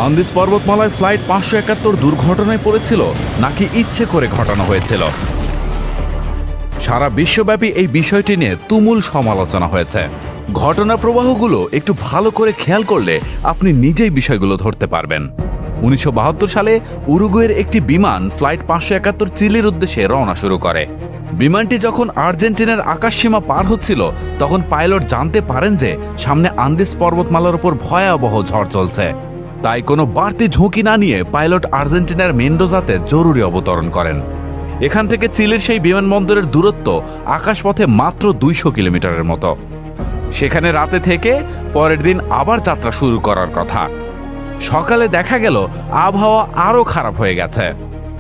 Andes পর্বতমালায় flight 571 দুর্ঘটনায় পড়েছিল নাকি ইচ্ছে করে ঘটানো হয়েছিল? সারা বিশ্বব্যাপী এই বিষয়টি নিয়ে তুমুল সমালোচনা হয়েছে। ঘটনা প্রবাহগুলো একটু ভালো করে খেয়াল করলে আপনি নিজেই বিষয়গুলো ধরতে পারবেন। 1972 সালে উরুগুয়ের একটি বিমান ফ্লাইট 571 চিলির উদ্দেশ্যে রওনা শুরু করে। বিমানটি যখন আর্জেন্টিনার আকাশসীমা পার হচ্ছিল তখন পাইলট জানতে পারেন যে সামনে আন্দিজ পর্বতমালার উপর ভয়াবহ ঝড় চলছে। তাই কোনো বাড়তি ঝুঁকি না নিয়ে পাইলট আর্জেন্টিনার মেন্ডোজাতে জরুরি অবতরণ করেন। এখান থেকে চিলির সেই বিমানবন্দরের দূরত্ব আকাশপথে মাত্র 200 কিলোমিটারের মতো। সেখানে রাতে থেকে পরের দিন আবার যাত্রা শুরু করার কথা। সকালে দেখা গেল আবহাওয়া আরও খারাপ হয়ে গেছে,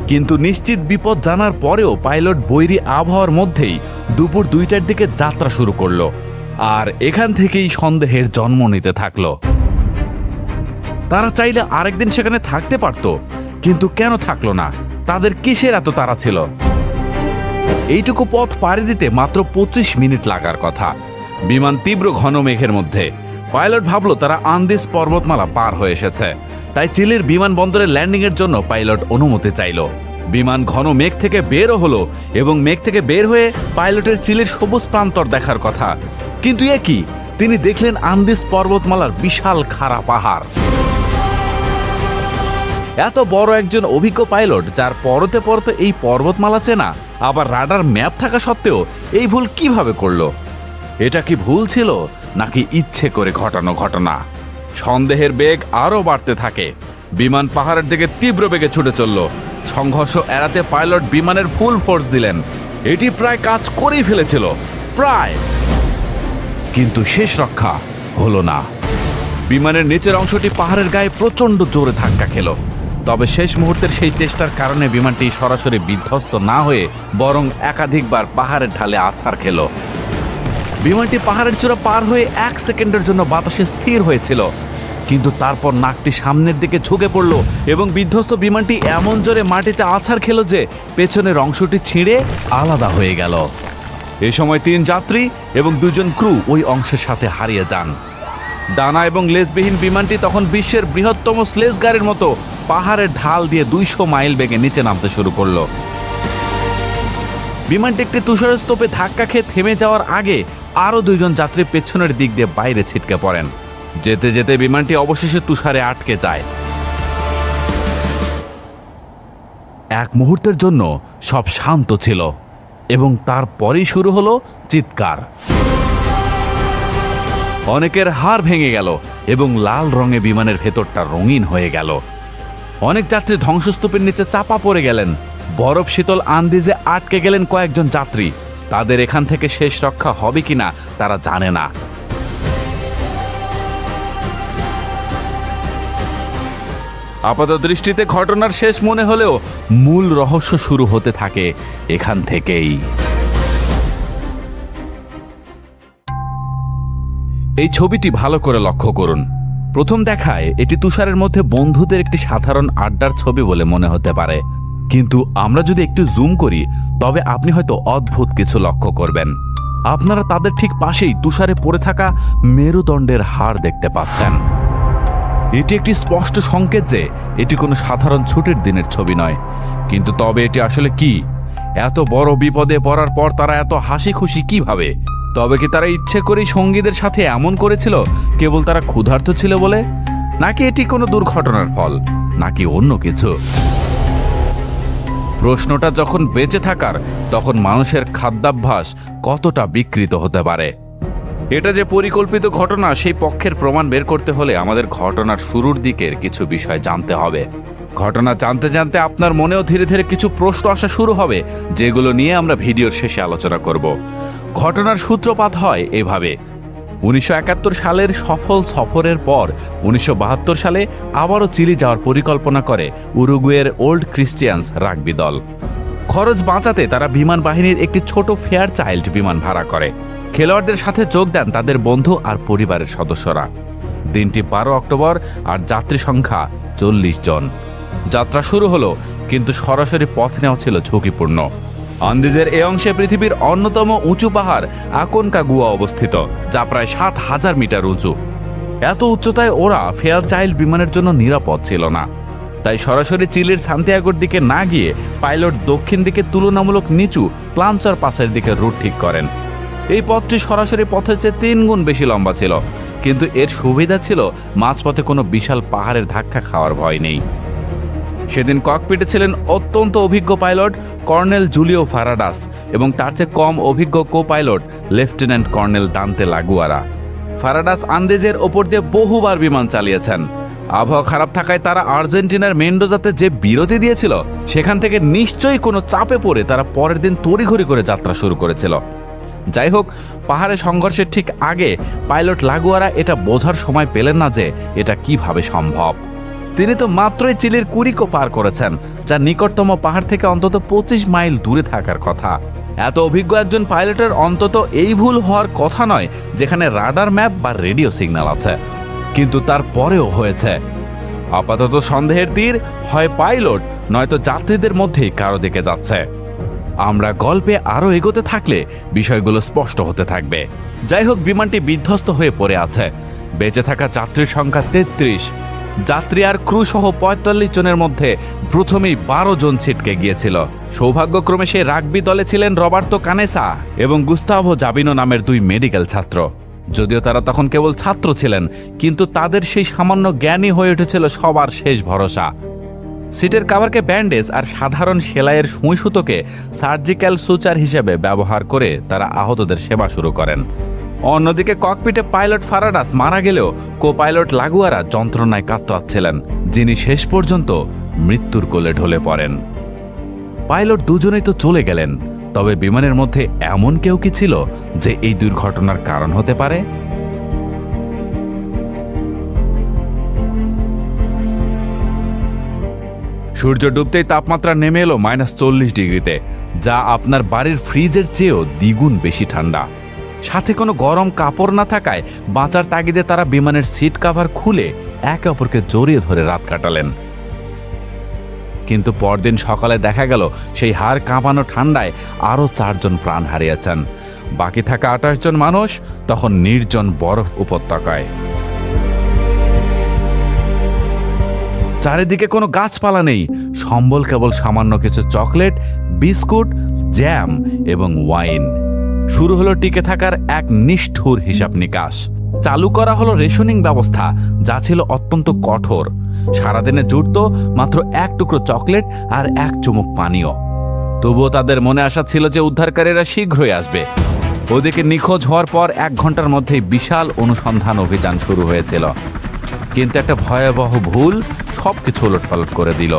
কিন্তু নিশ্চিত বিপদ জানার পরেও পাইলট বৈরী আবহাওয়ার মধ্যেই দুপুর 2টার দিকে যাত্রা শুরু করলো। আর এখান থেকেই সন্দেহের জন্ম নিতে থাকলো। তারা চাইলে আরেকদিন সেখানে থাকতে পারত, কিন্তু কেন থাকলো না? তাদের কিসের এত তাড়া ছিল? এইটুকু পথ পাড়ি দিতে মাত্র 25 মিনিট লাগার কথা। বিমান তীব্র ঘন মেঘের মধ্যে। পাইলট ভাবলো তারা আন্দিজ পর্বতমালা পার হয়ে এসেছে, তাই চিলির বিমানবন্দরে ল্যান্ডিংয়ের জন্য পাইলট অনুমতি চাইল। বিমান ঘন মেঘ থেকে বেরও হলো এবং মেঘ থেকে বের হয়ে পাইলটের চিলির সবুজ প্রান্তর দেখার কথা। কিন্তু এ কি? তিনি দেখলেন আন্দিজ পর্বতমালার বিশাল খাড়া পাহাড়। এত বড় একজন অভিজ্ঞ পাইলট, যার পরতে পরতে এই পর্বতমালা চেনা, আবার রাডার ম্যাপ থাকা সত্ত্বেও এই ভুল কিভাবে করলো? এটা কি ভুল ছিল নাকি ইচ্ছে করে ঘটানো ঘটনা? সন্দেহের বেগ আরও বাড়তে থাকে। বিমান পাহাড়ের দিকে তীব্র বেগে ছুটে চলল। সংঘর্ষ এড়াতে পাইলট বিমানের ফুল ফোর্স দিলেন। এটি প্রায় কাজ করেই ফেলেছিল, প্রায়। কিন্তু শেষ রক্ষা হলো না। বিমানের নিচের অংশটি পাহাড়ের গায়ে প্রচণ্ড জোরে ধাক্কা খেল। তবে শেষ মুহূর্তের সেই চেষ্টার কারণে বিমানটি সরাসরি বিধ্বস্ত না হয়ে বরং একাধিকবার পাহাড়ের ঢালে আছাড় খেল। বিমানটি পাহাড়ের চূড়া পার হয়ে 1 সেকেন্ডের জন্য বাতাসে স্থির হয়েছিল, কিন্তু তারপর নাকটি সামনের দিকে ঝুঁকে পড়ল এবং বিধ্বস্ত বিমানটি এমন জোরে মাটিতে আছাড় খেল যে পেছনের অংশটি ছিঁড়ে আলাদা হয়ে গেল। এ সময় 3 যাত্রী এবং 2 জন ক্রু ওই অংশের সাথে হারিয়ে যান। ডানা এবং লেজবিহীন বিমানটি তখন বিশ্বের বৃহত্তম স্লেজ গাড়ির মতো পাহাড়ের ঢাল দিয়ে 200 মাইল বেগে নিচে নামতে শুরু করল। বিমানটি একটি তুষার স্তূপে ধাক্কা খেয়ে থেমে যাওয়ার আগে আরও 2 জন যাত্রী পেছনের দিক দিয়ে বাইরে ছিটকে পড়েন। যেতে যেতে বিমানটি অবশেষে তুষারে আটকে যায়। এক মুহূর্তের জন্য সব শান্ত ছিল এবং তারপরেই শুরু হলো চিৎকার। অনেকের হাড় ভেঙে গেল এবং লাল রঙে বিমানের ভেতরটা রঙিন হয়ে গেল। অনেক যাত্রী ধ্বংসস্তূপের নিচে চাপা পড়ে গেলেন। বরফ শীতল আন্দিজে আটকে গেলেন কয়েকজন যাত্রী। তাদের এখান থেকে শেষ রক্ষা হবে কিনা তারা জানে না। আপাত দৃষ্টিতে ঘটনার শেষ মনে হলেও মূল রহস্য শুরু হতে থাকে এখান থেকেই। এই ছবিটি ভালো করে লক্ষ্য করুন। প্রথম দেখায় এটি তুষারের মধ্যে বন্ধুদের একটি সাধারণ আড্ডার ছবি বলে মনে হতে পারে, কিন্তু আমরা যদি একটু জুম করি তবে আপনি হয়তো অদ্ভুত কিছু লক্ষ্য করবেন। আপনারা তাদের ঠিক পাশেই তুষারে পড়ে থাকা মেরুদণ্ডের হাড় দেখতে পাচ্ছেন। এটি একটি স্পষ্ট সংকেত যে এটি কোনো সাধারণ ছুটির দিনের ছবি নয়। কিন্তু তবে এটি আসলে কি? এত বড় বিপদে পড়ার পর তারা এত হাসি খুশি কিভাবে? তবে কি তারা ইচ্ছে করেই সঙ্গীদের সাথে এমন করেছিল কেবল তারা ক্ষুধার্ত ছিল বলে? নাকি এটি কোনো দুর্ঘটনার ফল, নাকি অন্য কিছু? প্রশ্নটা যখন বেঁচে থাকার, তখন মানুষের খাদ্যাভ্যাস কতটা বিকৃত হতে পারে? এটা যে পরিকল্পিত ঘটনা সেই পক্ষের প্রমাণ বের করতে হলে আমাদের ঘটনার শুরুর দিকের কিছু বিষয় জানতে হবে। ঘটনা জানতে জানতে আপনার মনেও ধীরে ধীরে কিছু প্রশ্ন আসা শুরু হবে, যেগুলো নিয়ে আমরা ভিডিওর শেষে আলোচনা করব। ঘটনার সূত্রপাত হয় এভাবে। 1971 সালের সফল সফরের পর 1972 সালে আবারও চিলি যাওয়ার পরিকল্পনা করে উরুগুয়ের ওল্ড ক্রিশ্চিয়ানস রাগবি দল। খরচ বাঁচাতে তারা বিমান বাহিনীর একটি ছোট ফেয়ার চাইল্ড বিমান ভাড়া করে। খেলোয়াড়দের সাথে যোগ দেন তাদের বন্ধু আর পরিবারের সদস্যরা। দিনটি 12 অক্টোবর আর যাত্রী সংখ্যা 40 জন। যাত্রা শুরু হলো, কিন্তু সরাসরি পথ নেওয়া ছিল ঝুঁকিপূর্ণ। আন্দিজের এই অংশে পৃথিবীর অন্যতম উঁচু পাহাড় আকনকাগুয়া অবস্থিত, যা প্রায় 7000 মিটার উঁচু। এত উচ্চতায় ওরা ফেয়ারচাইল্ড বিমানের জন্য নিরাপদ ছিল না। তাই সরাসরি চিলির সান্তিয়াগোর দিকে না গিয়ে পাইলট দক্ষিণ দিকে তুলনামূলক নিচু প্লাঞ্চার পাসের দিকে রুট ঠিক করেন। এই পথটি সরাসরি পথের চেয়ে 3 গুণ বেশি লম্বা ছিল, কিন্তু এর সুবিধা ছিল মাঝপথে কোনো বিশাল পাহাড়ের ধাক্কা খাওয়ার ভয় নেই। সেদিন ককপিটে ছিলেন অত্যন্ত অভিজ্ঞ পাইলট কর্নেল জুলিও ফারাডাস এবং তার চেয়ে কম অভিজ্ঞ co pilot lieutenant colonel Dante Lagurara. Ferradas আন্দেজের ওপর দিয়ে বহুবার বিমান চালিয়েছেন। আবহাওয়া খারাপ থাকায় তারা আর্জেন্টিনার মেন্ডোজাতে যে বিরতি দিয়েছিল সেখান থেকে নিশ্চয়ই কোনো চাপে পড়ে তারা পরের দিন তড়িঘড়ি করে যাত্রা শুরু করেছিল। যাই হোক, পাহাড়ে সংঘর্ষের ঠিক আগে পাইলট লাগুয়ারা এটা বোঝার সময় পেলেন না যে এটা কিভাবে সম্ভব। তিনি তো মাত্রই চিলির কুরিকো পার করেছেন, যা নিকটতম পাহাড় থেকে অন্তত 25 মাইল দূরে থাকার কথা। এত অভিজ্ঞ একজন পাইলটের অন্তত এই ভুল হওয়ার কথা নয় যেখানে রাডার ম্যাপ বা রেডিও সিগন্যাল আছে, কিন্তু তারপরেও হয়েছে। আপাতত সন্দেহের তীর হয় পাইলট নয়তো যাত্রীদের মধ্যেই কারো দিকে যাচ্ছে। আমরা গল্পে আরো এগোতে থাকলে বিষয়গুলো স্পষ্ট হতে থাকবে। যাই হোক, বিমানটি বিধ্বস্ত হয়ে পড়ে আছে। বেঁচে থাকা যাত্রীর সংখ্যা 33। যাত্রী আর ক্রু সহ 45 জনের মধ্যে প্রথমেই 12 জন ছিটকে গিয়েছিল। সৌভাগ্যক্রমে সেই রাগবি দলে ছিলেন রবার্তো কানেসা এবং গুস্তাভো জাবিনো নামের 2 মেডিকেল ছাত্র। যদিও তারা তখন কেবল ছাত্র ছিলেন, কিন্তু তাদের সেই সামান্য জ্ঞানই হয়ে উঠেছিল সবার শেষ ভরসা। সিটের কাভারকে ব্যান্ডেজ আর সাধারণ সেলাইয়ের সুই সুতোকে সার্জিক্যাল সুচার হিসেবে ব্যবহার করে তারা আহতদের সেবা শুরু করেন। অন্যদিকে ককপিটে পাইলট ফারাডাস মারা গেলেও কো পাইলট লাগুয়ারা যন্ত্রণায় কাতরাচ্ছিলেন, যিনি শেষ পর্যন্ত মৃত্যুর কোলে ঢলে পড়েন। পাইলট দুজনেই তো চলে গেলেন, তবে বিমানের মধ্যে এমন কেউ কি ছিল যে এই দুর্ঘটনার কারণ হতে পারে? সূর্য ডুবতেই তাপমাত্রা নেমে এলো -40 ডিগ্রিতে, যা আপনার বাড়ির ফ্রিজের চেয়েও দ্বিগুণ বেশি ঠান্ডা। সাথে কোনো গরম কাপড় না থাকায় বাঁচার তাগিদে তারা বিমানের সিট কাভার খুলে একে অপরকে জড়িয়ে ধরে রাত কাটালেন। কিন্তু পরদিন সকালে দেখা গেল সেই হাড় কাঁপানো ঠান্ডায় আরও 4 জন প্রাণ হারিয়েছেন। বাকি থাকা 28 জন মানুষ তখন নির্জন বরফ উপত্যকায়। চারিদিকে কোনো গাছপালা নেই, সম্বল কেবল সামান্য কিছু চকলেট, বিস্কুট, জ্যাম এবং ওয়াইন। শুরু হলো টিকে থাকার এক নিষ্ঠুর হিসাব নিকাশ। চালু করা হলো রেশনিং ব্যবস্থা, যা ছিল অত্যন্ত কঠোর। সারাদিনে জুটত মাত্র 1 টুকরো চকলেট আর 1 চুমুক পানীয়। তবুও তাদের মনে আশা ছিল যে উদ্ধারকারীরা শীঘ্রই আসবে। ওদিকে নিখোঁজ হওয়ার পর 1 ঘন্টার মধ্যেই বিশাল অনুসন্ধান অভিযান শুরু হয়েছিল, কিন্তু একটা ভয়াবহ ভুল সবকিছু উলটপালট করে দিল।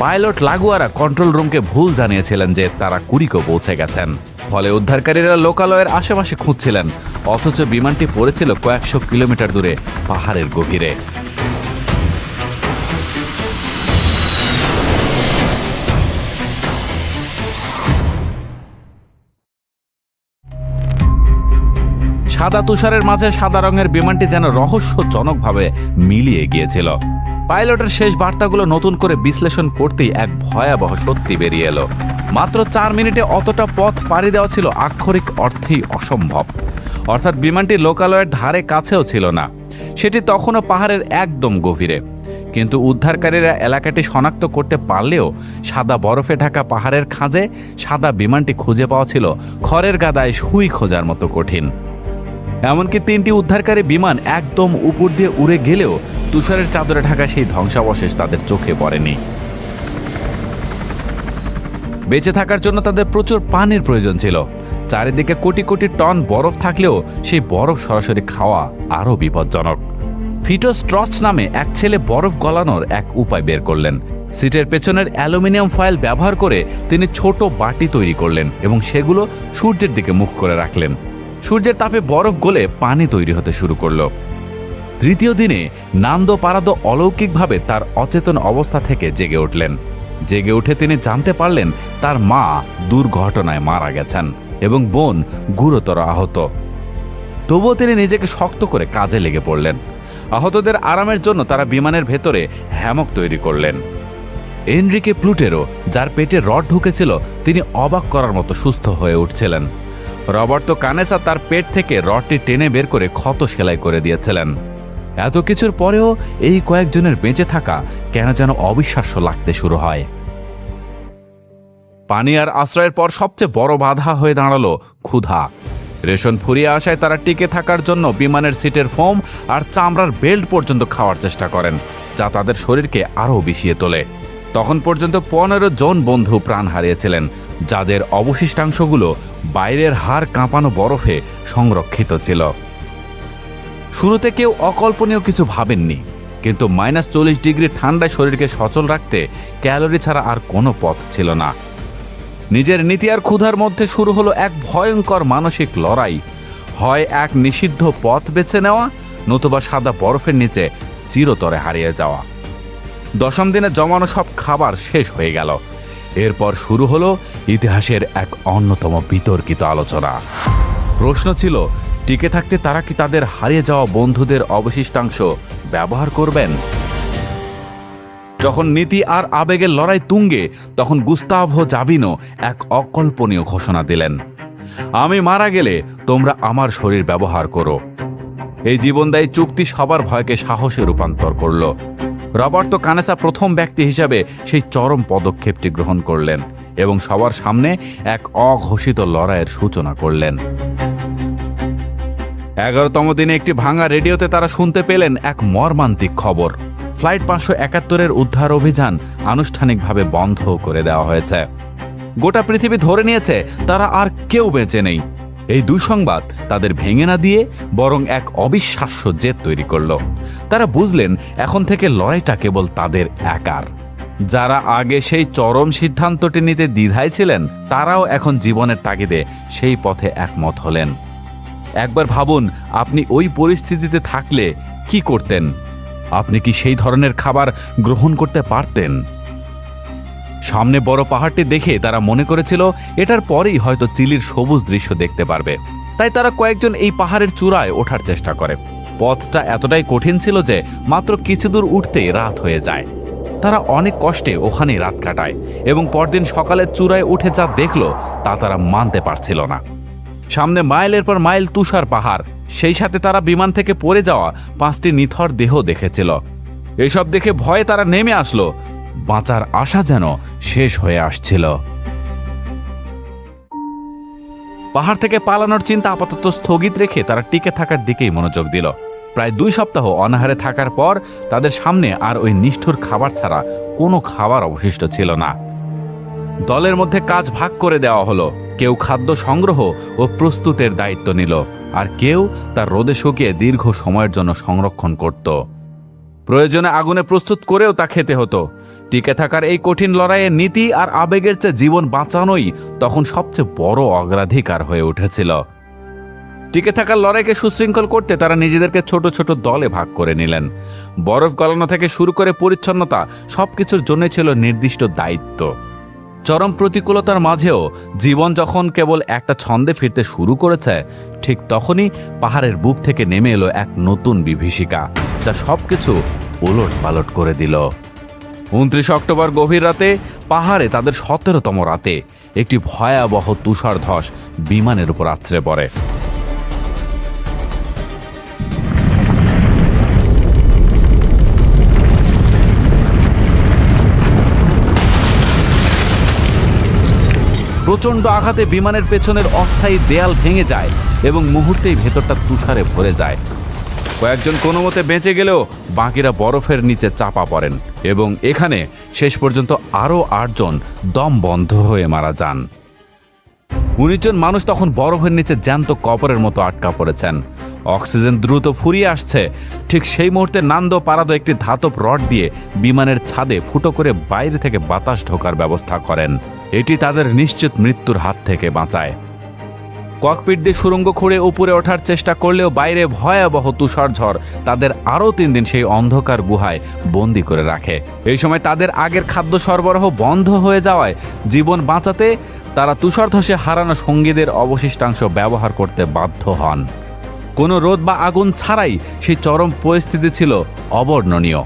পাইলট লাগুয়ারা কন্ট্রোল রুমকে ভুল জানিয়েছিলেন যে তারা কুরিকো পৌঁছে গেছেন। ফলে উদ্ধারকারীরা লোকালয়ের আশেপাশে খুঁজছিলেন, অথচ বিমানটি পড়েছিল কয়েকশো কিলোমিটার দূরে পাহাড়ের গভীরে। সাদা তুষারের মাঝে সাদা রঙের বিমানটি যেন রহস্যজনকভাবে মিলিয়ে গিয়েছিল। পাইলটের শেষ বার্তাগুলো নতুন করে বিশ্লেষণ করতেই এক ভয়াবহ সত্যি বেরিয়ে এলো। মাত্র 4 মিনিটে অতটা পথ পাড়ি দেওয়া ছিল আক্ষরিক অর্থেই অসম্ভব। অর্থাৎ বিমানটি লোকালয়ের ধারে কাছেও ছিল না, সেটি তখনও পাহাড়ের একদম গভীরে। কিন্তু উদ্ধারকারীরা এলাকাটি শনাক্ত করতে পারলেও সাদা বরফে ঢাকা পাহাড়ের খাঁজে সাদা বিমানটি খুঁজে পাওয়া ছিল খড়ের গাদায় সুই খোঁজার মতো কঠিন। এমনকি 3টি উদ্ধারকারী বিমান একদম উপর দিয়ে উড়ে গেলেও তুষারের চাদরে ঢাকা সেই ধ্বংসাবশেষ তাদের চোখে পড়েনি। বেঁচে থাকার জন্য তাদের প্রচুর পানির প্রয়োজন ছিল। চারিদিকে কোটি কোটি টন বরফ থাকলেও সেই বরফ সরাসরি খাওয়া আরও বিপজ্জনক। ফিটো স্ট্রচ নামে এক ছেলে বরফ গলানোর এক উপায় বের করলেন। সিটের পেছনের অ্যালুমিনিয়াম ফয়েল ব্যবহার করে তিনি ছোট বাটি তৈরি করলেন এবং সেগুলো সূর্যের দিকে মুখ করে রাখলেন। সূর্যের তাপে বরফ গলে পানি তৈরি হতে শুরু করলো। তৃতীয় দিনে নান্দো পারাদো অলৌকিকভাবে তার অচেতন অবস্থা থেকে জেগে উঠলেন। জেগে উঠে তিনি জানতে পারলেন তার মা দুর্ঘটনায় মারা গেছেন এবং বোন গুরুতর আহত। তবুও তিনি নিজেকে শক্ত করে কাজে লেগে পড়লেন। আহতদের আরামের জন্য তারা বিমানের ভেতরে হ্যামক তৈরি করলেন। এনরিকে প্লুটেরো, যার পেটে রড ঢুকেছিল, তিনি অবাক করার মতো সুস্থ হয়ে উঠছিলেন। রবার্তো কানেসা তার পেট থেকে রডটি টেনে বের করে ক্ষত সেলাই করে দিয়েছিলেন। এত কিছুর পরেও এই কয়েকজনের বেঁচে থাকা কেন যেন অবিশ্বাস্য লাগতে শুরু হয়। পানি আর আশ্রয়ের পর সবচেয়ে বড় বাধা হয়ে দাঁড়ালো ক্ষুধা। রেশন ফুরিয়ে আসায় তারা টিকে থাকার জন্য বিমানের সিটের ফোম আর চামড়ার বেল্ট পর্যন্ত খাওয়ার চেষ্টা করেন, যা তাদের শরীরকে আরও বিষিয়ে তোলে। তখন পর্যন্ত 15 জন বন্ধু প্রাণ হারিয়েছিলেন, যাদের অবশিষ্টাংশগুলো বাইরের হাড় কাঁপানো বরফে সংরক্ষিত ছিল। শুরুতে কেউ অকল্পনীয় কিছু ভাবেননি, কিন্তু -40 ডিগ্রি ঠান্ডায় শরীরকে সচল রাখতে ক্যালোরি ছাড়া আর কোনো পথ ছিল না। নিজের নীতি আর ক্ষুধার মধ্যে শুরু হলো এক ভয়ঙ্কর মানসিক লড়াই। হয় এক নিষিদ্ধ পথ বেছে নেওয়া, নতুবা সাদা বরফের নিচে চিরতরে হারিয়ে যাওয়া। 10ম দিনে জমানো সব খাবার শেষ হয়ে গেল। এরপর শুরু হলো ইতিহাসের এক অন্যতম বিতর্কিত আলোচনা। প্রশ্ন ছিল, টিকে থাকতে তারা কি তাদের হারিয়ে যাওয়া বন্ধুদের অবশিষ্টাংশ ব্যবহার করবেন? যখন নীতি আর আবেগের লড়াই তুঙ্গে, তখন গুস্তাভো জাবিনো এক অকল্পনীয় ঘোষণা দিলেন, আমি মারা গেলে তোমরা আমার শরীর ব্যবহার করো। এই জীবনদায়ী চুক্তি সবার ভয়কে সাহসে রূপান্তর করল। রবার্তো কানেসা প্রথম ব্যক্তি হিসাবে সেই চরম পদক্ষেপটি গ্রহণ করলেন এবং সবার সামনে এক অঘোষিত লড়াইয়ের সূচনা করলেন। 11তম দিনে একটি ভাঙা রেডিওতে তারা শুনতে পেলেন এক মর্মান্তিক খবর। ফ্লাইট 571-এর উদ্ধার অভিযান আনুষ্ঠানিকভাবে বন্ধ করে দেওয়া হয়েছে। গোটা পৃথিবী ধরে নিয়েছে তারা আর কেউ বেঁচে নেই। এই দুঃসংবাদ তাদের ভেঙে না দিয়ে বরং এক অবিশ্বাস্য জেদ তৈরি করল। তারা বুঝলেন এখন থেকে লড়াইটা কেবল তাদের একার। যারা আগে সেই চরম সিদ্ধান্তটি নিতে দ্বিধায় ছিলেন, তারাও এখন জীবনের তাগিদে সেই পথে একমত হলেন। একবার ভাবুন, আপনি ওই পরিস্থিতিতে থাকলে কি করতেন? আপনি কি সেই ধরনের খাবার গ্রহণ করতে পারতেন? সামনে বড় পাহাড়টি দেখে তারা মনে করেছিল এটার পরেই হয়তো চিলির সবুজ দৃশ্য দেখতে পারবে। তাই তারা কয়েকজন এই পাহাড়ের চূড়ায় ওঠার চেষ্টা করে। পথটা এতটাই কঠিন ছিল যে মাত্র কিছু দূর উঠতেই রাত হয়ে যায়। তারা অনেক কষ্টে ওখানেই রাত কাটায় এবং পরদিন সকালের চূড়ায় উঠে যা দেখল তা তারা মানতে পারছিল না। সামনে মাইলের পর মাইল তুষার পাহাড়, সেই সাথে তারা বিমান থেকে পড়ে যাওয়া 5টি নিথর দেহ দেখেছিল। এসব দেখে ভয়ে তারা নেমে আসলো। বাঁচার আশা যেন শেষ হয়ে আসছিল। পাহাড় থেকে পালানোর চিন্তা আপাতত স্থগিত রেখে তারা টিকে থাকার দিকেই মনোযোগ দিল। প্রায় 2 সপ্তাহ অনাহারে থাকার পর তাদের সামনে আর ওই নিষ্ঠুর খাবার ছাড়া কোনো খাবার অবশিষ্ট ছিল না। দলের মধ্যে কাজ ভাগ করে দেওয়া হলো। কেউ খাদ্য সংগ্রহ ও প্রস্তুতের দায়িত্ব নিল, আর কেউ তার রোদে শুকিয়ে দীর্ঘ সময়ের জন্য সংরক্ষণ করত। প্রয়োজনে আগুনে প্রস্তুত করেও তা খেতে হতো। টিকে থাকার এই কঠিন লড়াইয়ে নীতি আর আবেগের চেয়ে জীবন বাঁচানোই তখন সবচেয়ে বড় অগ্রাধিকার হয়ে উঠেছিল। টিকে থাকার লড়াইকে সুশৃঙ্খল করতে তারা নিজেদেরকে ছোট ছোট দলে ভাগ করে নিলেন। বরফ গলানো থেকে শুরু করে পরিচ্ছন্নতা, সবকিছুর জন্য ছিল নির্দিষ্ট দায়িত্ব। চরম প্রতিকূলতার মাঝেও জীবন যখন কেবল একটা ছন্দে ফিরতে শুরু করেছে, ঠিক তখনই পাহাড়ের বুক থেকে নেমে এলো এক নতুন বিভীষিকা, যা সবকিছু ওলট পালট করে দিল। 29 অক্টোবর গভীর রাতে পাহাড়ে তাদের 17তম রাতে একটি ভয়াবহ তুষার ধস বিমানের উপর আছড়ে পড়ে। প্রচণ্ড আঘাতে বিমানের পেছনের অস্থায়ী দেয়াল ভেঙে যায় এবং মুহূর্তেই ভেতরটা তুষারে ভরে যায়। কয়েকজন কোনো মতে বেঁচে গেলেও বাকিরা বরফের নিচে চাপা পড়েন এবং এখানে শেষ পর্যন্ত আরও 8 জন দম বন্ধ হয়ে মারা যান। 19 জন মানুষ তখন বরফের নিচে জ্যান্ত কবরের মতো আটকা পড়েছেন। অক্সিজেন দ্রুত ফুরিয়ে আসছে। ঠিক সেই মুহূর্তে নান্দো পারাদো একটি ধাতব রড দিয়ে বিমানের ছাদে ফুটো করে বাইরে থেকে বাতাস ঢোকার ব্যবস্থা করেন। এটি তাদের নিশ্চিত মৃত্যুর হাত থেকে বাঁচায়। ককপিট দিয়ে সুড়ঙ্গ খুঁড়ে উপরে ওঠার চেষ্টা করলেও বাইরে ভয়াবহ তুষার ঝড় তাদের আরও 3 দিন সেই অন্ধকার গুহায় বন্দি করে রাখে। এই সময় তাদের আগের খাদ্য সরবরাহ বন্ধ হয়ে যাওয়ায় জীবন বাঁচাতে তারা তুষার ধসে হারানো সঙ্গীদের অবশিষ্টাংশ ব্যবহার করতে বাধ্য হন। কোনো রোদ বা আগুন ছাড়াই সেই চরম পরিস্থিতি ছিল অবর্ণনীয়।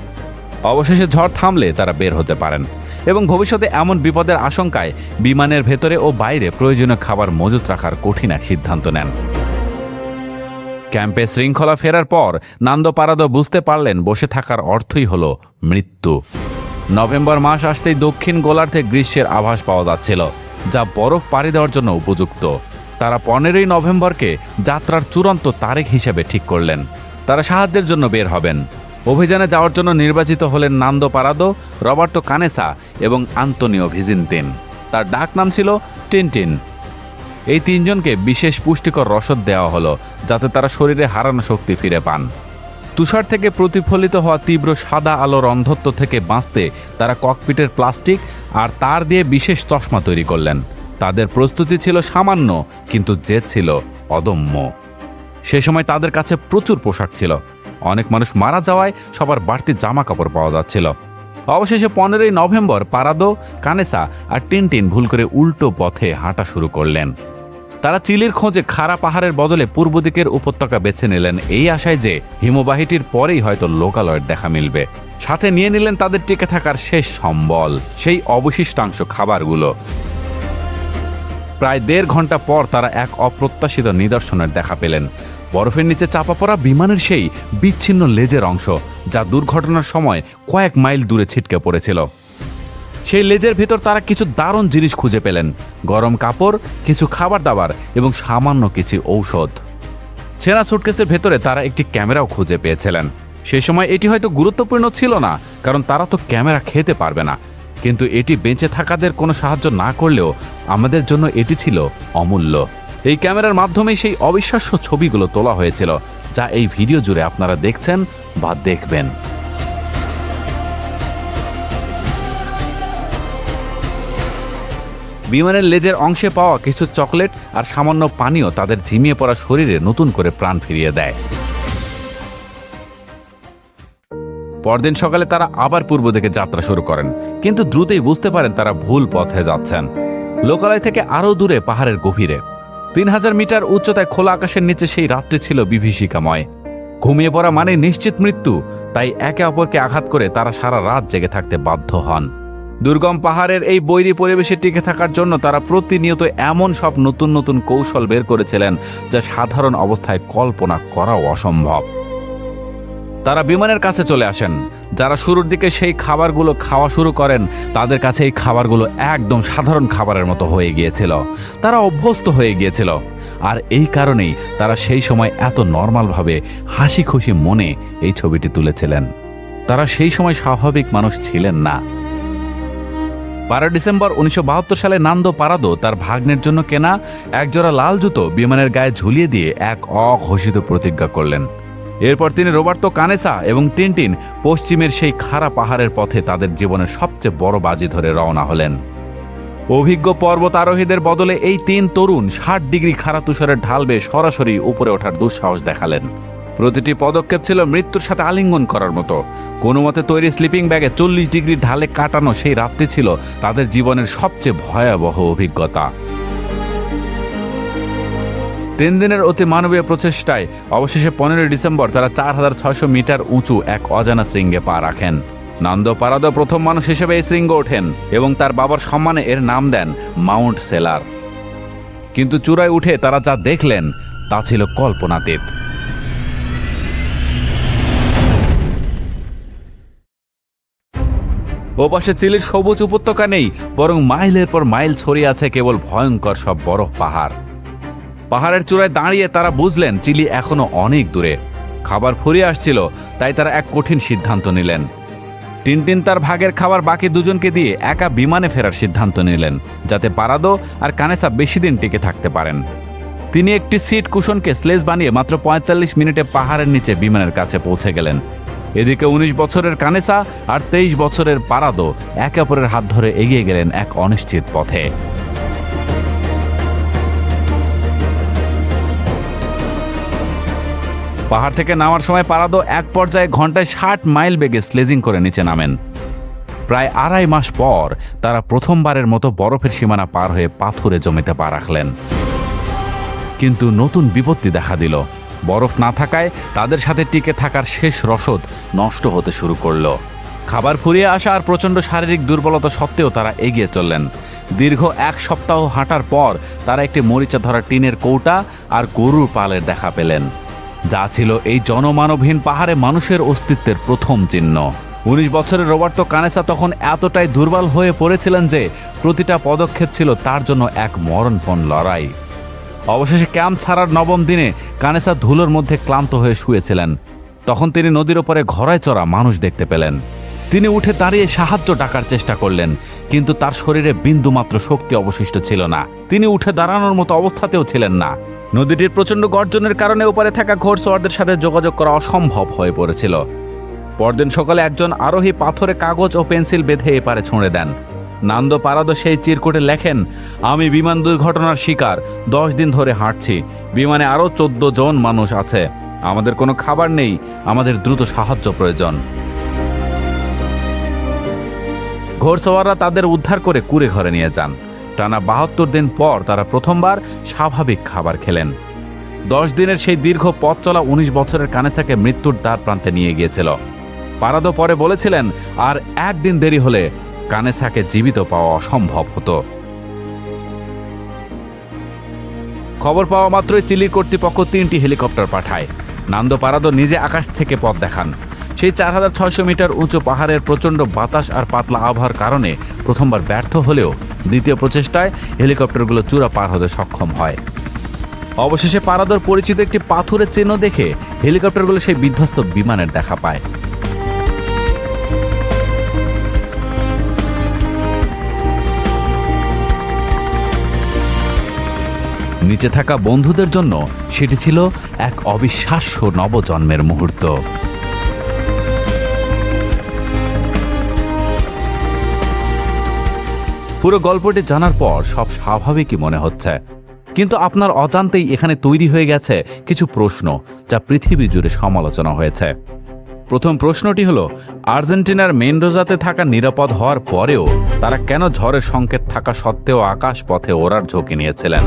অবশেষে ঝড় থামলে তারা বের হতে পারেন এবং ভবিষ্যতে এমন বিপদের আশঙ্কায় বিমানের ভেতরে ও বাইরে প্রয়োজনীয় খাবার মজুত রাখার কঠিন এক সিদ্ধান্ত নেন। ক্যাম্পে শৃঙ্খলা ফেরার পর নান্দো পারাদো বুঝতে পারলেন বসে থাকার অর্থই হল মৃত্যু। নভেম্বর মাস আসতেই দক্ষিণ গোলার্ধে গ্রীষ্মের আভাস পাওয়া যাচ্ছিল, যা বরফ পাড়ি দেওয়ার জন্য উপযুক্ত। তারা 15ই নভেম্বরকে যাত্রার চূড়ান্ত তারিখ হিসেবে ঠিক করলেন। তারা সাহায্যের জন্য বের হবেন। অভিযানে যাওয়ার জন্য নির্বাচিত হলেন নান্দো পারাদো, রবার্তো কানেসা এবং আন্তোনিও ভিজিন্তিন। তার ডাক নাম ছিল টিনটিন। এই তিনজনকে বিশেষ পুষ্টিকর রসদ দেওয়া হলো, যাতে তারা শরীরে হারানো শক্তি ফিরে পান। তুষার থেকে প্রতিফলিত হওয়া তীব্র সাদা আলোর অন্ধত্ব থেকে বাঁচতে তারা ককপিটের প্লাস্টিক আর তার দিয়ে বিশেষ চশমা তৈরি করলেন। তাদের প্রস্তুতি ছিল সামান্য, কিন্তু জেদ ছিল অদম্য। সে সময় তাদের কাছে প্রচুর পোশাক ছিল। অনেক মানুষ মারা যাওয়ায় সবার বাড়তি জামা কাপড় পাওয়া যাচ্ছিল। অবশেষে 15ই নভেম্বর পারাদো, কানেসা আর টিনটিন ভুল করে উল্টো পথে হাঁটা শুরু করলেন। তারা চিলির খোঁজে খাড়া পাহাড়ের বদলে পূর্ব দিকের উপত্যকা বেছে নিলেন, এই আশায় যে হিমবাহিটির পরেই হয়তো লোকালয়ের দেখা মিলবে। সাথে নিয়ে নিলেন তাদের টিকে থাকার শেষ সম্বল, সেই অবশিষ্টাংশ খাবারগুলো। প্রায় 1.5 ঘন্টা পর তারা এক অপ্রত্যাশিত নিদর্শনের দেখা পেলেন। বরফের নিচে চাপা পড়া বিমানের সেই বিচ্ছিন্ন লেজের অংশ, যা দুর্ঘটনার সময় কয়েক মাইল দূরে ছিটকে পড়েছিল। সেই লেজের ভেতর তারা কিছু দারুণ জিনিস খুঁজে পেলেন: গরম কাপড়, কিছু খাবার দাবার এবং সামান্য কিছু ঔষধ। ছেঁড়া সুটকেসের ভেতরে তারা একটি ক্যামেরাও খুঁজে পেয়েছিলেন। সে সময় এটি হয়তো গুরুত্বপূর্ণ ছিল না, কারণ তারা তো ক্যামেরা খেতে পারবে না, কিন্তু এটি বেঁচে থাকাদের কোনো সাহায্য না করলেও আমাদের জন্য এটি ছিল অমূল্য। এই ক্যামেরার মাধ্যমেই সেই অবিশ্বাস্য ছবিগুলো তোলা হয়েছিল, যা এই ভিডিও জুড়ে আপনারা দেখছেন বা দেখবেন। বিমানের লেজের অংশে পাওয়া কিছু চকলেট আর সামান্য পানীয় তাদের ঝিমিয়ে পড়া শরীরে নতুন করে প্রাণ ফিরিয়ে দেয়। পরদিন সকালে তারা আবার পূর্ব দিকে যাত্রা শুরু করেন, কিন্তু দ্রুতই বুঝতে পারেন তারা ভুল পথে যাচ্ছেন। লোকালয় থেকে আরও দূরে পাহাড়ের গভীরে 3000 মিটার উচ্চতায় খোলা আকাশের নিচে সেই রাত্রি ছিল বিভীষিকাময়। ঘুমিয়ে পড়া মানে নিশ্চিত মৃত্যু, তাই একে অপরকে আঘাত করে তারা সারা রাত জেগে থাকতে বাধ্য হন। দুর্গম পাহাড়ের এই বৈরী পরিবেশে টিকে থাকার জন্য তারা প্রতিনিয়ত এমন সব নতুন নতুন কৌশল বের করেছিলেন, যা সাধারণ অবস্থায় কল্পনা করাও অসম্ভব। তারা বিমানের কাছে চলে আসেন। যারা শুরুর দিকে সেই খাবারগুলো খাওয়া শুরু করেন, তাদের কাছে এই খাবারগুলো একদম সাধারণ খাবারের মতো হয়ে গিয়েছিল। তারা অভ্যস্ত হয়ে গিয়েছিল, আর এই কারণেই তারা সেই সময় এত নর্মালভাবে হাসি খুশি মনে এই ছবিটি তুলেছিলেন। তারা সেই সময় স্বাভাবিক মানুষ ছিলেন না। 12 ডিসেম্বর 1972 সালে নান্দো পারাদো তার ভাগ্নের জন্য কেনা একজোড়া লাল জুতো বিমানের গায়ে ঝুলিয়ে দিয়ে এক অঘোষিত প্রতিজ্ঞা করলেন। এরপর তিনি রবার্তো কানেসা এবং টিনটিন পশ্চিমের সেই খাড়া পাহাড়ের পথে তাদের জীবনের সবচেয়ে বড় বাজি ধরে রওনা হলেন। অভিজ্ঞ পর্বত আরোহীদের বদলে এই 3 তরুণ 60 ডিগ্রি খাড়া তুষারের ঢাল বেয়ে সরাসরি উপরে ওঠার দুঃসাহস দেখালেন। প্রতিটি পদক্ষেপ ছিল মৃত্যুর সাথে আলিঙ্গন করার মতো। কোনো মতে তৈরি স্লিপিং ব্যাগে 40 ডিগ্রি ঢালে কাটানো সেই রাতটি ছিল তাদের জীবনের সবচেয়ে ভয়াবহ অভিজ্ঞতা। 3 দিনের অতি মানবীয় প্রচেষ্টায় অবশেষে 15 ডিসেম্বর তারা 4600 মিটার উঁচু এক অজানা শৃঙ্গে পা রাখেন। নান্দো পারাদো প্রথম মানুষ হিসেবে এই শৃঙ্গ ওঠেন এবং তার বাবার সম্মানে এর নাম দেন মাউন্ট সেলার। কিন্তু চূড়ায় উঠে তারা যা দেখলেন তা ছিল কল্পনাতীত। ওপাশে চিলির সবুজ উপত্যকা নেই, বরং মাইলের পর মাইল ছড়িয়ে আছে কেবল ভয়ঙ্কর সব বরফ পাহাড়। পাহাড়ের চূড়ায় দাঁড়িয়ে তারা বুঝলেন চিলি এখনো অনেক দূরে। খাবার ফুরিয়ে আসছিল, তাই তারা এক কঠিন সিদ্ধান্ত নিলেন। টিনটিন তার ভাগের খাবার বাকি দুজনকে দিয়ে একা বিমানে ফেরার সিদ্ধান্ত নিলেন, যাতে পারাদো আর কানেসা বেশি দিন টিকে থাকতে পারেন। তিনি একটি সিট কুশনকে স্লেজ বানিয়ে মাত্র 45 মিনিটে পাহাড়ের নিচে বিমানের কাছে পৌঁছে গেলেন। এদিকে 19 বছরের কানেসা আর 23 বছরের পারাদো একে অপরের হাত ধরে এগিয়ে গেলেন এক অনিশ্চিত পথে। পাহাড় থেকে নামার সময় পারাদো এক পর্যায়ে ঘন্টায় 60 মাইল বেগে স্লেজিং করে নিচে নামেন। প্রায় 2.5 মাস পর তারা প্রথমবারের মতো বরফের সীমানা পার হয়ে পাথুরে জমিতে পা রাখলেন। কিন্তু নতুন বিপত্তি দেখা দিল। বরফ না থাকায় তাদের সাথে টিকে থাকার শেষ রসদ নষ্ট হতে শুরু করল। খাবার ফুরিয়ে আসা আর প্রচণ্ড শারীরিক দুর্বলতা সত্ত্বেও তারা এগিয়ে চললেন। দীর্ঘ 1 সপ্তাহ হাঁটার পর তারা একটি মরিচা ধরা টিনের কৌটা আর গরুর পালের দেখা পেলেন। যা ছিল এই জনমানবহীন পাহাড়ে মানুষের অস্তিত্বের প্রথম চিহ্ন। 19 বছরের রবার্তো কানেসা তখন এতটাই দুর্বল হয়ে পড়েছিলেন যে প্রতিটা পদক্ষেপ ছিল তার জন্য এক মরণপণ লড়াই। অবশেষে ক্যাম্প ছাড়ার 9ম দিনে কানেসা ধুলোর মধ্যে ক্লান্ত হয়ে শুয়েছিলেন। তখন তিনি নদীর ওপরে ঘোড়ায় চড়া মানুষ দেখতে পেলেন। তিনি উঠে দাঁড়িয়ে সাহায্য ডাকার চেষ্টা করলেন, কিন্তু তার শরীরে বিন্দুমাত্র শক্তি অবশিষ্ট ছিল না। তিনি উঠে দাঁড়ানোর মতো অবস্থাতেও ছিলেন না। নদীটির প্রচণ্ড গর্জনের কারণে ওপারে থাকা ঘোড়সওয়ারদের সাথে যোগাযোগ করা অসম্ভব হয়ে পড়েছিল। পরদিন সকালে একজন আরোহী পাথরে কাগজ ও পেন্সিল বেঁধে এপারে ছুঁড়ে দেন। নান্দো পারাদো সেই চিরকুটে লেখেন, আমি বিমান দুর্ঘটনার শিকার, 10 দিন ধরে হাঁটছি, বিমানে আরও 14 জন মানুষ আছে, আমাদের কোনো খাবার নেই, আমাদের দ্রুত সাহায্য প্রয়োজন। ঘোড়সওয়াররা তাদের উদ্ধার করে কুঁড়ে ঘরে নিয়ে যান। টানা 72 দিন পর তারা প্রথমবার স্বাভাবিক খাবার খেলেন। 10 দিনের সেই দীর্ঘ পথ চলা 19 বছরের কানেসাকে মৃত্যুর দ্বার প্রান্তে নিয়ে গিয়েছিল। পারাদো পরে বলেছিলেন, আর একদিন দেরি হলে কানেসাকে জীবিত পাওয়া অসম্ভব হতো। খবর পাওয়া মাত্রই চিলির কর্তৃপক্ষ 3টি হেলিকপ্টার পাঠায়। নান্দো পারাদো নিজে আকাশ থেকে পথ দেখান। সেই 4600 মিটার উঁচু পাহাড়ের প্রচণ্ড বাতাস আর পাতলা আবহাওয়ার কারণে প্রথমবার ব্যর্থ হলেও দ্বিতীয় প্রচেষ্টায় হেলিকপ্টারগুলো চূড়া পার হতে সক্ষম হয়। অবশেষে পারাদোর পরিচিত একটি পাথরের চিহ্ন দেখে হেলিকপ্টারগুলো সেই বিধ্বস্ত বিমানের দেখা পায়। নিচে থাকা বন্ধুদের জন্য সেটি ছিল এক অবিশ্বাস্য নবজন্মের মুহূর্ত। পুরো গল্পটি জানার পর সব স্বাভাবিকই মনে হচ্ছে, কিন্তু আপনার অজান্তেই এখানে তৈরি হয়ে গেছে কিছু প্রশ্ন যা পৃথিবী জুড়ে সমালোচনা হয়েছে। প্রথম প্রশ্নটি হলো, আর্জেন্টিনার মেন্ডোজাতে থাকা নিরাপদ হওয়ার পরেও তারা কেন ঝড়ের সংকেত থাকা সত্ত্বেও আকাশ পথে ওড়ার ঝুঁকি নিয়েছিলেন?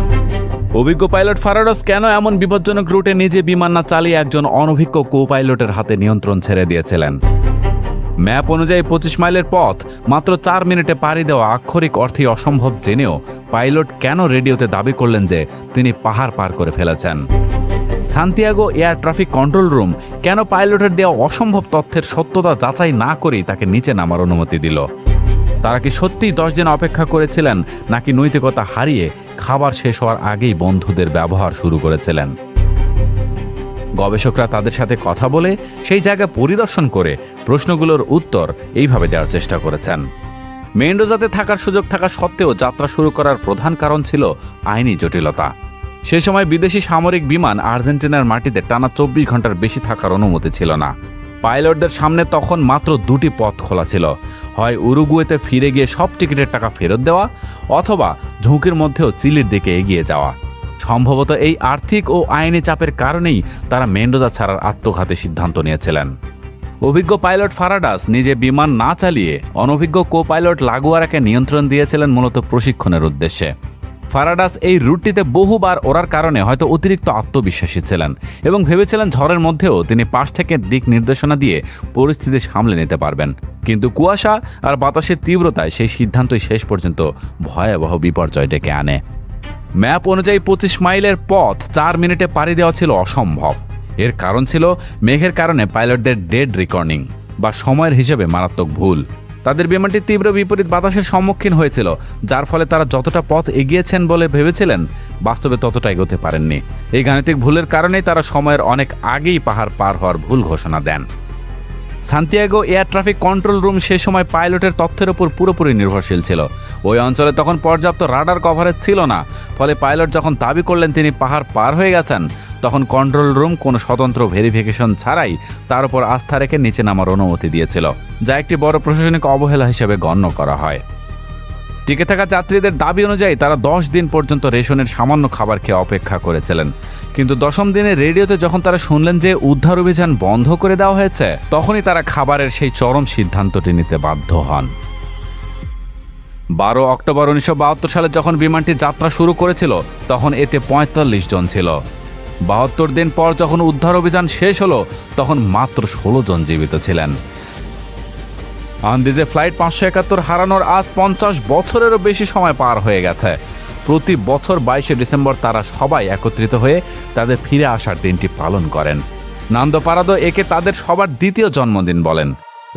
অভিজ্ঞ পাইলট ফারাডাস কেন এমন বিপজ্জনক রুটে নিজে বিমান না চালিয়ে একজন অনভিজ্ঞ কো পাইলটের হাতে নিয়ন্ত্রণ ছেড়ে দিয়েছিলেন? ম্যাপ অনুযায়ী 25 মাইলের পথ মাত্র 4 মিনিটে পাড়ি দেওয়া আক্ষরিক অর্থেই অসম্ভব জেনেও পাইলট কেন রেডিওতে দাবি করলেন যে তিনি পাহাড় পার করে ফেলেছেন? Santiago air traffic control room কেন পাইলটের দেওয়া অসম্ভব তথ্যের সত্যতা যাচাই না করেই তাকে নিচে নামার অনুমতি দিল? তারা কি সত্যিই 10 দিন অপেক্ষা করেছিলেন, নাকি নৈতিকতা হারিয়ে খাবার শেষ হওয়ার আগেই বন্ধুদের ব্যবহার শুরু করেছিলেন? গবেষকরা তাদের সাথে কথা বলে সেই জায়গা পরিদর্শন করে প্রশ্নগুলোর উত্তর এইভাবে দেওয়ার চেষ্টা করেছেন। মেন্ডোজাতে থাকার সুযোগ থাকা সত্ত্বেও যাত্রা শুরু করার প্রধান কারণ ছিল আইনি জটিলতা। সে সময় বিদেশি সামরিক বিমান আর্জেন্টিনার মাটিতে টানা 24 ঘন্টার বেশি থাকার অনুমতি ছিল না। পাইলটদের সামনে তখন মাত্র 2টি পথ খোলা ছিল, হয় উরুগুয়েতে ফিরে গিয়ে সব টিকিটের টাকা ফেরত দেওয়া, অথবা ঝুঁকির মধ্যেও চিলির দিকে এগিয়ে যাওয়া। সম্ভবত এই আর্থিক ও আইনি চাপের কারণেই তারা মেন্ডোজা ছাড়ার আত্মঘাতী সিদ্ধান্ত নিয়েছিলেন। অভিজ্ঞ পাইলট ফারাডাস নিজে বিমান না চালিয়ে অনভিজ্ঞ কো পাইলট লাগুয়ারাকে নিয়ন্ত্রণ দিয়েছিলেন মূলত প্রশিক্ষণের উদ্দেশ্যে। ফারাডাস এই রুটটিতে বহুবার ওড়ার কারণে হয়তো অতিরিক্ত আত্মবিশ্বাসী ছিলেন এবং ভেবেছিলেন ঝড়ের মধ্যেও তিনি পাশ থেকে দিক নির্দেশনা দিয়ে পরিস্থিতি সামলে নিতে পারবেন। কিন্তু কুয়াশা আর বাতাসের তীব্রতায় সেই সিদ্ধান্তই শেষ পর্যন্ত ভয়াবহ বিপর্যয় ডেকে আনে। ম্যাপ অনুযায়ী 25 মাইলের পথ 4 মিনিটে পাড়ি দেওয়া ছিল অসম্ভব। এর কারণ ছিল মেঘের কারণে পাইলটদের ডেড রেকর্ডিং বা সময়ের হিসেবে মারাত্মক ভুল। তাদের বিমানটি তীব্র বিপরীত বাতাসের সম্মুখীন হয়েছিল, যার ফলে তারা যতটা পথ এগিয়েছেন বলে ভেবেছিলেন বাস্তবে ততটা এগোতে পারেননি। এই গাণিতিক ভুলের কারণেই তারা সময়ের অনেক আগেই পাহাড় পার হওয়ার ভুল ঘোষণা দেন। Santiago air traffic control room সে সময় পাইলটের তথ্যের উপর পুরোপুরি নির্ভরশীল ছিল। ওই অঞ্চলে তখন পর্যাপ্ত রাডার কভারেজ ছিল না, ফলে পাইলট যখন দাবি করলেন তিনি পাহাড় পার হয়ে গেছেন, তখন কন্ট্রোল রুম কোনো স্বতন্ত্র ভেরিফিকেশন ছাড়াই তার উপর আস্থা রেখে নিচে নামার অনুমতি দিয়েছিল, যা একটি বড় প্রশাসনিক অবহেলা হিসেবে গণ্য করা হয়। টিকে থাকা যাত্রীদের দাবি অনুযায়ী তারা 10 দিন পর্যন্ত রেশনের সামান্য খাবার খেয়ে অপেক্ষা করেছিলেন, কিন্তু 10ম দিনে রেডিওতে যখন তারা শুনলেন যে উদ্ধার অভিযান বন্ধ করে দেওয়া হয়েছে, তখনই তারা খাবারের সেই চরম সিদ্ধান্তটি নিতে বাধ্য হন। 12 অক্টোবর 1972 সালে যখন বিমানটি যাত্রা শুরু করেছিল তখন এতে 45 জন ছিল। 72 দিন পর যখন উদ্ধার অভিযান শেষ হলো তখন মাত্র 16 জন জীবিত ছিলেন। আন্দিজে ফ্লাইট 571 হারানোর আজ 50 বছরেরও বেশি সময় পার হয়ে গেছে। প্রতি বছর 22শে ডিসেম্বর তারা সবাই একত্রিত হয়ে তাদের ফিরে আসার দিনটি পালন করেন। নান্দো পারাদো একে তাদের সবার দ্বিতীয় জন্মদিন বলেন।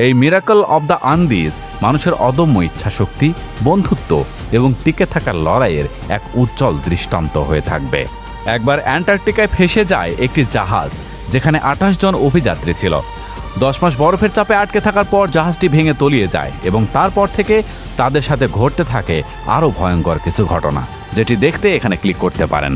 এই মিরাকল অব দ্য আন্দিজ মানুষের অদম্য ইচ্ছাশক্তি, বন্ধুত্ব এবং টিকে থাকার লড়াইয়ের এক উজ্জ্বল দৃষ্টান্ত হয়ে থাকবে। একবার অ্যান্টার্কটিকায় ফেঁসে যায় একটি জাহাজ, যেখানে 28 জন অভিযাত্রী ছিল। 10 মাস বরফের চাপে আটকে থাকার পর জাহাজটি ভেঙে তলিয়ে যায় এবং তারপর থেকে তাদের সাথে ঘটতে থাকে আরও ভয়ঙ্কর কিছু ঘটনা, যেটি দেখতে এখানে ক্লিক করতে পারেন।